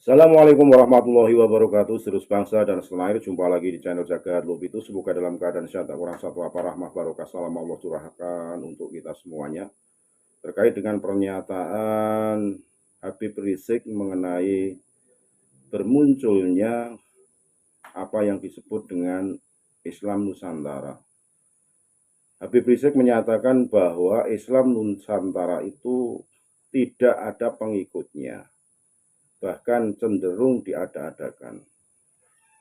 Assalamualaikum warahmatullahi wabarakatuh. Sedulur bangsa dan setanah air, jumpa lagi di channel Jagat Lub itu. Semoga dalam keadaan sehat, tak kurang satu apa, rahmat barokah salam Allah curahkan untuk kita semuanya. Terkait dengan pernyataan Habib Rizik mengenai bermunculnya apa yang disebut dengan Islam Nusantara. Habib Rizik menyatakan bahwa Islam Nusantara itu tidak ada pengikutnya, bahkan cenderung diada-adakan.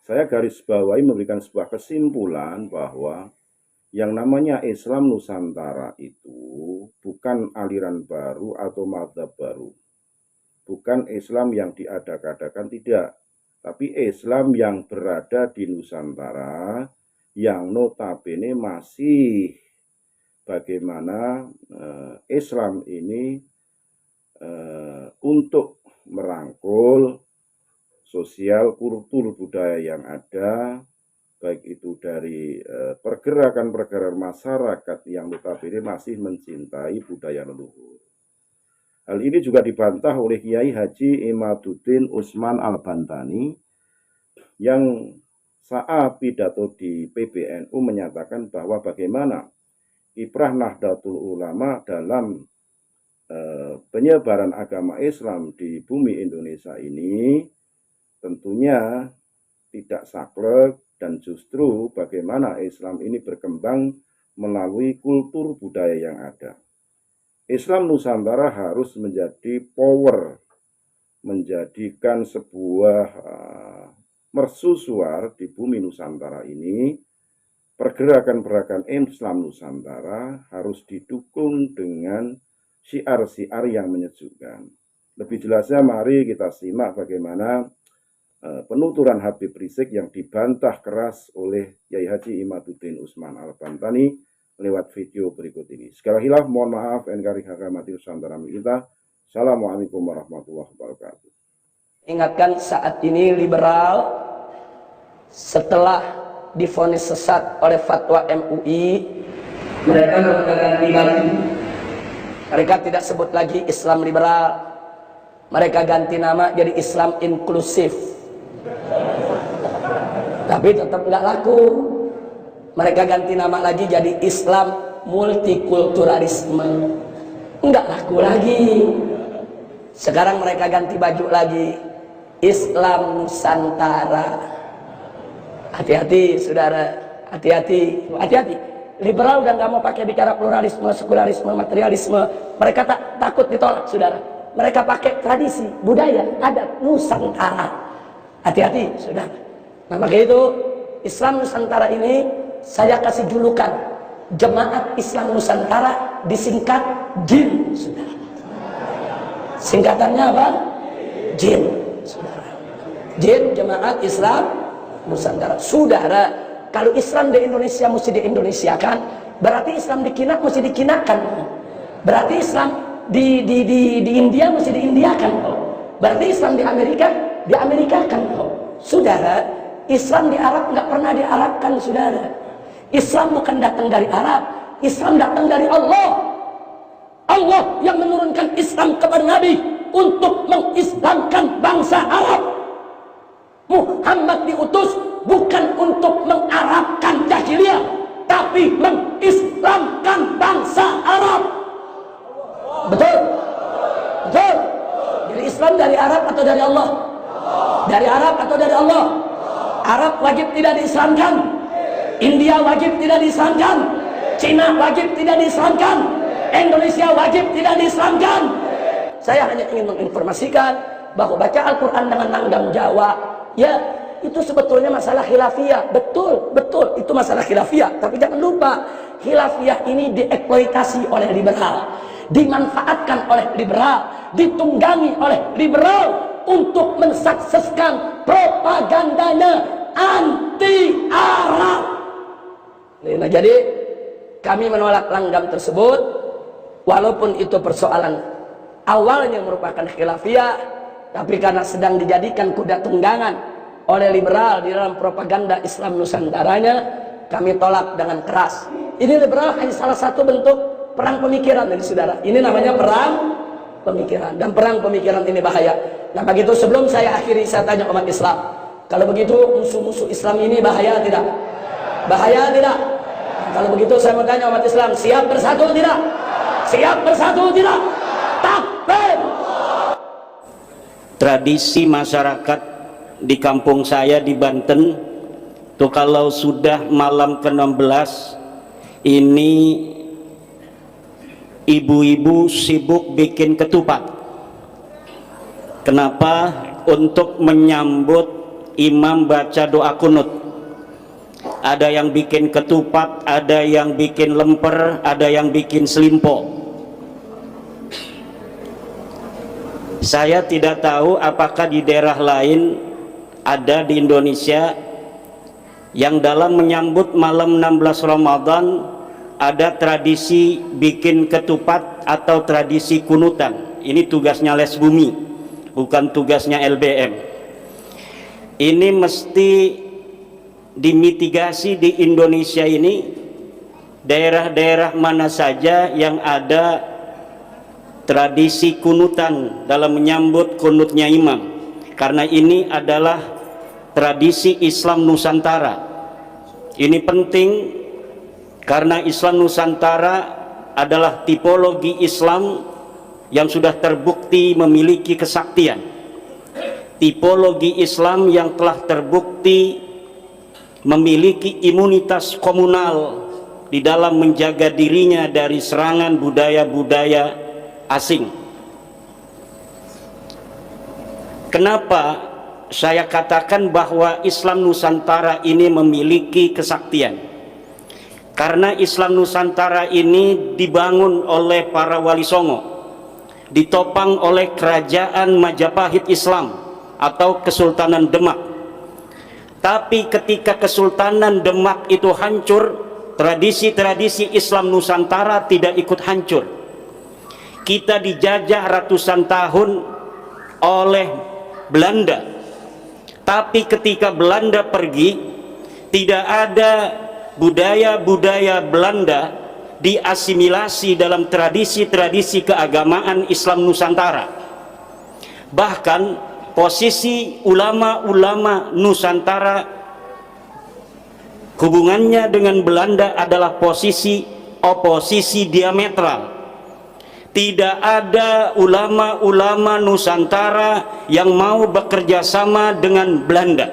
Saya garis bawahi memberikan sebuah kesimpulan bahwa yang namanya Islam Nusantara itu bukan aliran baru atau mazhab baru. Bukan Islam yang diada-adakan, tidak. Tapi Islam yang berada di Nusantara, yang notabene masih bagaimana Islam ini untuk merangkul sosial kultur budaya yang ada, baik itu dari pergerakan-pergerakan masyarakat yang notabene masih mencintai budaya leluhur. Hal ini juga dibantah oleh Kiai Haji Imaduddin Usman Al-Bantani yang saat pidato di PBNU menyatakan bahwa bagaimana kiprah Nahdlatul Ulama dalam penyebaran agama Islam di bumi Indonesia ini tentunya tidak saklek, dan justru bagaimana Islam ini berkembang melalui kultur budaya yang ada. Islam Nusantara harus menjadi power, menjadikan sebuah mercusuar di bumi Nusantara ini. Pergerakan-pergerakan Islam Nusantara harus didukung dengan syiar-syiar yang menyejukkan. Lebih jelasnya mari kita simak bagaimana penuturan Habib Rizik yang dibantah keras oleh Kiai Haji Imaduddin Usman Al-Bantani lewat video berikut ini. Segala hilaf mohon maaf, NKRI Hakamati Nusantara kita. Assalamualaikum warahmatullahi wabarakatuh. Ingatkan saat ini liberal setelah divonis sesat oleh fatwa MUI, mereka menggunakan baju. Mereka tidak sebut lagi Islam liberal, mereka ganti nama jadi Islam inklusif. Tapi tetap nggak laku. Mereka ganti nama lagi jadi Islam multikulturalisme. Nggak laku lagi. Sekarang mereka ganti baju lagi, Islam Nusantara. Hati-hati saudara, hati-hati, hati-hati. Liberal udah nggak mau pakai bicara pluralisme, sekularisme, materialisme. Mereka takut ditolak saudara. Mereka pakai tradisi, budaya, adat Nusantara. Hati-hati saudara. Nah makanya itu Islam Nusantara ini saya kasih julukan Jemaat Islam Nusantara, disingkat JIN saudara. Singkatannya apa? JIN saudara. JIN, Jemaat Islam Nusantara. Saudara, kalau Islam di Indonesia mesti di-Indonesiakan, berarti Islam di Kina mesti dikinakan. Berarti Islam di India mesti diindiakan. Berarti Islam di Amerika diamerikakan. Saudara, Islam di Arab nggak pernah diarabkan saudara. Islam bukan datang dari Arab, Islam datang dari Allah. Allah yang menurunkan Islam kepada Nabi untuk mengislamkan bangsa Arab. Muhammad diutus bukan untuk mengarabkan jahiliyah, tapi mengislamkan bangsa Arab. Betul? Betul? Jadi Islam dari Arab atau dari Allah? Dari Arab atau dari Allah? Arab wajib tidak diislamkan, India wajib tidak diislamkan, Cina wajib tidak diislamkan, Indonesia wajib tidak diislamkan. Saya hanya ingin menginformasikan bahwa baca Al-Quran dengan langgam Jawa, ya itu sebetulnya masalah khilafiyah. Betul, betul, itu masalah khilafiyah. Tapi jangan lupa, khilafiyah ini dieksploitasi oleh liberal, dimanfaatkan oleh liberal, ditunggangi oleh liberal untuk mensukseskan propagandanya anti Arab. Nah, jadi kami menolak langgam tersebut, walaupun itu persoalan awalnya merupakan khilafiyah, tapi karena sedang dijadikan kuda tunggangan oleh liberal di dalam propaganda Islam Nusantaranya, kami tolak dengan keras. Ini liberal hanya salah satu bentuk perang pemikiran dari saudara. Ini namanya perang pemikiran, dan perang pemikiran ini bahaya. Nah begitu, sebelum saya akhiri, saya tanya umat Islam, kalau begitu musuh-musuh Islam ini bahaya tidak? Bahaya tidak? Nah, kalau begitu saya mau tanya umat Islam, siap bersatu tidak? Siap bersatu tidak? Takbir! Tradisi masyarakat di kampung saya di Banten tuh, kalau sudah malam ke-16 ini ibu-ibu sibuk bikin ketupat. Kenapa? Untuk menyambut imam baca doa kunut. Ada yang bikin ketupat, ada yang bikin lemper, ada yang bikin selimpo. Saya tidak tahu apakah di daerah lain ada di Indonesia yang dalam menyambut malam 16 Ramadan ada tradisi bikin ketupat atau tradisi kunutan. Ini tugasnya Les Bumi, bukan tugasnya LBM. Ini mesti dimitigasi di Indonesia ini, daerah-daerah mana saja yang ada tradisi kunutan dalam menyambut kunutnya imam, karena ini adalah tradisi Islam Nusantara. Ini penting karena Islam Nusantara adalah tipologi Islam yang sudah terbukti memiliki kesaktian, tipologi Islam yang telah terbukti memiliki imunitas komunal di dalam menjaga dirinya dari serangan budaya-budaya asing. Kenapa saya katakan bahwa Islam Nusantara ini memiliki kesaktian? Karena Islam Nusantara ini dibangun oleh para wali songo, ditopang oleh kerajaan Majapahit Islam atau Kesultanan Demak. Tapi ketika Kesultanan Demak itu hancur, tradisi-tradisi Islam Nusantara tidak ikut hancur. Kita dijajah ratusan tahun oleh Belanda, tapi ketika Belanda pergi, tidak ada budaya-budaya Belanda diasimilasi dalam tradisi-tradisi keagamaan Islam Nusantara. Bahkan posisi ulama-ulama Nusantara hubungannya dengan Belanda adalah posisi oposisi diametral. Tidak ada ulama-ulama Nusantara yang mau bekerja sama dengan Belanda.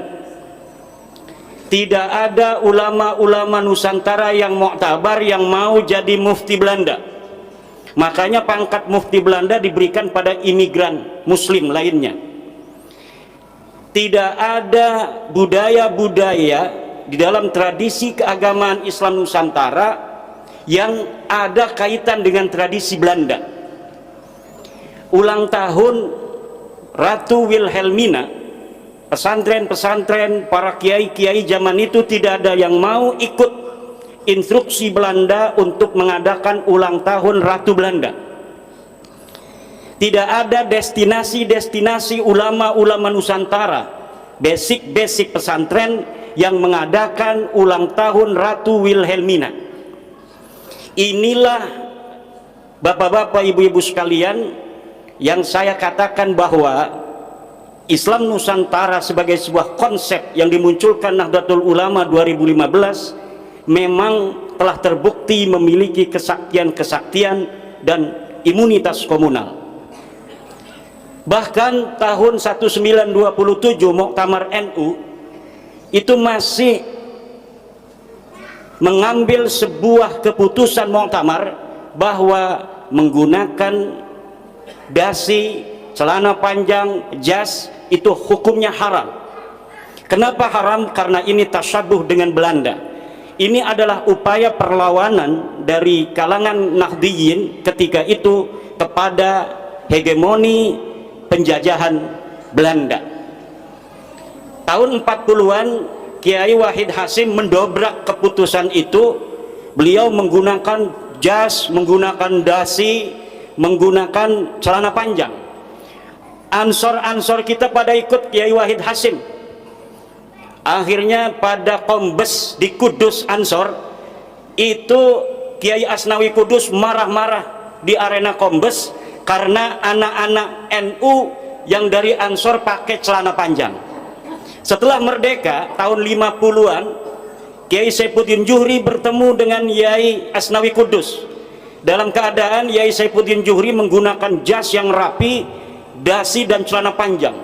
Tidak ada ulama-ulama Nusantara yang muktabar yang mau jadi mufti Belanda. Makanya pangkat mufti Belanda diberikan pada imigran muslim lainnya. Tidak ada budaya-budaya di dalam tradisi keagamaan Islam Nusantara yang ada kaitan dengan tradisi Belanda. Ulang tahun Ratu Wilhelmina, pesantren-pesantren, para kiai-kiai zaman itu tidak ada yang mau ikut instruksi Belanda untuk mengadakan ulang tahun Ratu Belanda. Tidak ada destinasi-destinasi ulama-ulama Nusantara, basic-basic pesantren yang mengadakan ulang tahun Ratu Wilhelmina. Inilah bapak-bapak, ibu-ibu sekalian, yang saya katakan bahwa Islam Nusantara sebagai sebuah konsep yang dimunculkan Nahdlatul Ulama 2015 memang telah terbukti memiliki kesaktian-kesaktian dan imunitas komunal. Bahkan tahun 1927 Muktamar NU itu masih mengambil sebuah keputusan muktamar bahwa menggunakan dasi, celana panjang, jas itu hukumnya haram. Kenapa haram? Karena ini tasyabuh dengan Belanda. Ini adalah upaya perlawanan dari kalangan Nahdliyin ketika itu kepada hegemoni penjajahan Belanda. Tahun 40-an Kiai Wahid Hasyim mendobrak keputusan itu. Beliau menggunakan jas, menggunakan dasi, menggunakan celana panjang. Ansor-ansor kita pada ikut Kiai Wahid Hasyim. Akhirnya pada Kombes di Kudus Ansor itu Kiai Asnawi Kudus marah-marah di arena Kombes karena anak-anak NU yang dari Ansor pakai celana panjang. Setelah merdeka tahun 50-an, Kiai Saifuddin Juhri bertemu dengan Yai Asnawi Kudus. Dalam keadaan Yai Saifuddin Juhri menggunakan jas yang rapi, dasi dan celana panjang.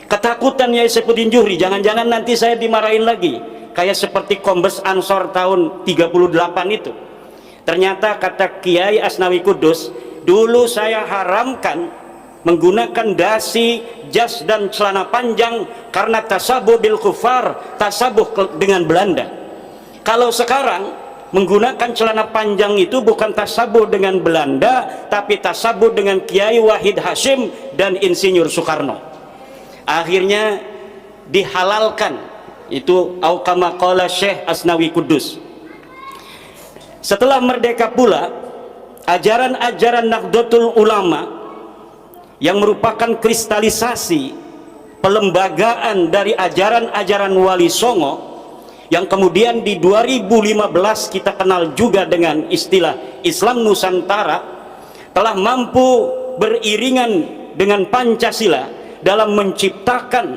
Ketakutan Yai Saifuddin Juhri, jangan-jangan nanti saya dimarahin lagi kayak seperti Kombes Ansor tahun 38 itu. Ternyata kata Kiai Asnawi Kudus, dulu saya haramkan menggunakan dasi, jas dan celana panjang karena tasabuh bil kufar, tasabuh dengan Belanda. Kalau sekarang menggunakan celana panjang itu bukan tasabuh dengan Belanda, tapi tasabuh dengan Kiai Wahid Hashim dan Insinyur Soekarno. Akhirnya dihalalkan, itu au kama qala Syekh Asnawi Kudus. Setelah merdeka pula, ajaran-ajaran Nahdlatul Ulama yang merupakan kristalisasi pelembagaan dari ajaran-ajaran Wali Songo yang kemudian di 2015 kita kenal juga dengan istilah Islam Nusantara, telah mampu beriringan dengan Pancasila dalam menciptakan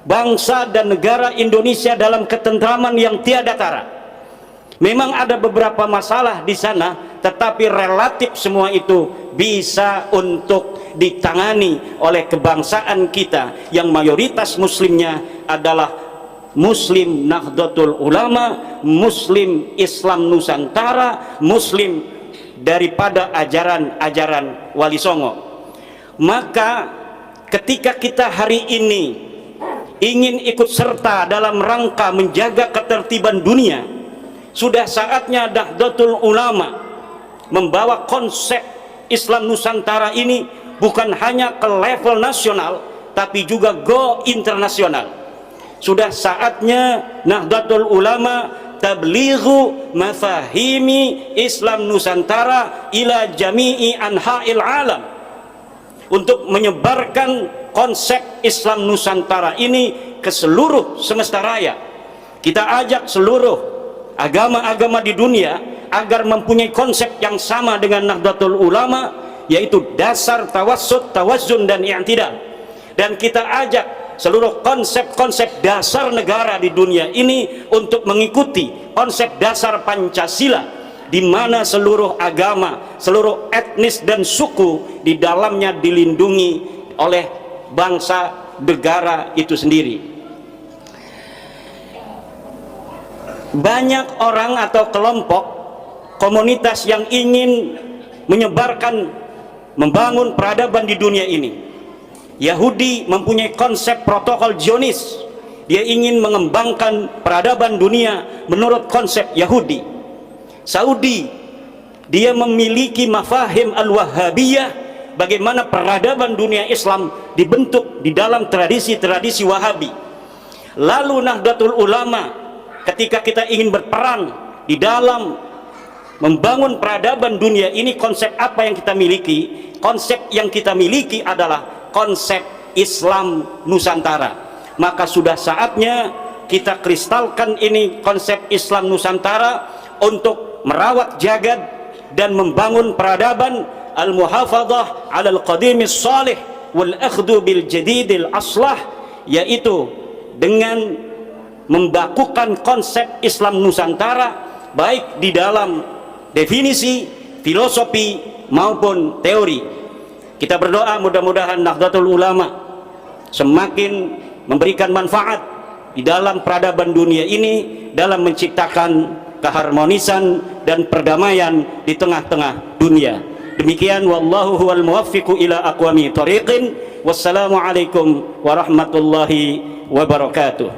bangsa dan negara Indonesia dalam ketentraman yang tiada tara. Memang ada beberapa masalah di sana, tetapi relatif semua itu bisa untuk ditangani oleh kebangsaan kita yang mayoritas muslimnya adalah Muslim Nahdlatul Ulama, Muslim Islam Nusantara, Muslim daripada ajaran-ajaran Wali Songo. Maka ketika kita hari ini ingin ikut serta dalam rangka menjaga ketertiban dunia, sudah saatnya Nahdlatul Ulama membawa konsep Islam Nusantara ini bukan hanya ke level nasional, tapi juga go internasional. Sudah saatnya Nahdlatul Ulama tablighu mafahimi Islam Nusantara ila jami'i anha'il alam, untuk menyebarkan konsep Islam Nusantara ini ke seluruh semesta raya. Kita ajak seluruh agama-agama di dunia agar mempunyai konsep yang sama dengan Nahdlatul Ulama, yaitu dasar tawassut, tawazzun dan i'tidal. Dan kita ajak seluruh konsep-konsep dasar negara di dunia ini untuk mengikuti konsep dasar Pancasila, di mana seluruh agama, seluruh etnis dan suku di dalamnya dilindungi oleh bangsa negara itu sendiri. Banyak orang atau kelompok komunitas yang ingin menyebarkan, membangun peradaban di dunia ini. Yahudi mempunyai konsep protokol Zionis, dia ingin mengembangkan peradaban dunia menurut konsep Yahudi. Saudi, dia memiliki mafahim al-Wahhabiyah, bagaimana peradaban dunia Islam dibentuk di dalam tradisi-tradisi Wahabi. Lalu Nahdlatul Ulama, ketika kita ingin berperan di dalam membangun peradaban dunia ini, konsep apa yang kita miliki? Konsep yang kita miliki adalah konsep Islam Nusantara. Maka sudah saatnya kita kristalkan ini konsep Islam Nusantara untuk merawat jagad dan membangun peradaban al-muhafadzah 'alal qadimis salih wal akhdhu bil jadidil aslah, yaitu dengan membakukan konsep Islam Nusantara baik di dalam definisi, filosofi maupun teori. Kita berdoa mudah-mudahan Nahdlatul Ulama semakin memberikan manfaat di dalam peradaban dunia ini dalam menciptakan keharmonisan dan perdamaian di tengah-tengah dunia. Demikian, wallahu huwal muwaffiqu ila aqwami thoriqin. Wassalamualaikum warahmatullahi wabarakatuh.